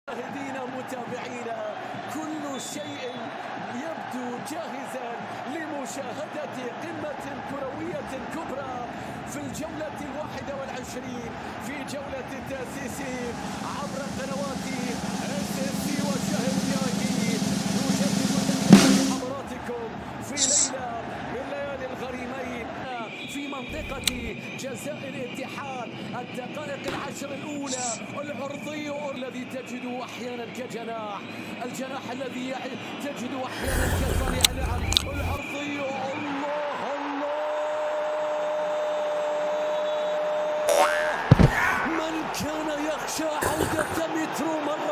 مشاهدينا متابعينا، كل شيء يبدو جاهزا لمشاهدة قمة كروية كبرى في الجولة 21 في جولة التأسيس عبر قنوات SSC وشاهد بياكي. نجدد حضراتكم في ليلة من ليالي الغريمين في منطقة جزاء الاتحاد. الدقائق العشر الأولى، العرضي الذي تجد أحيانا كجناح، الجناح الذي تجد أحيانا كصانع لعب، العرضي الله الله. من كان يخشى عودة مترو مرة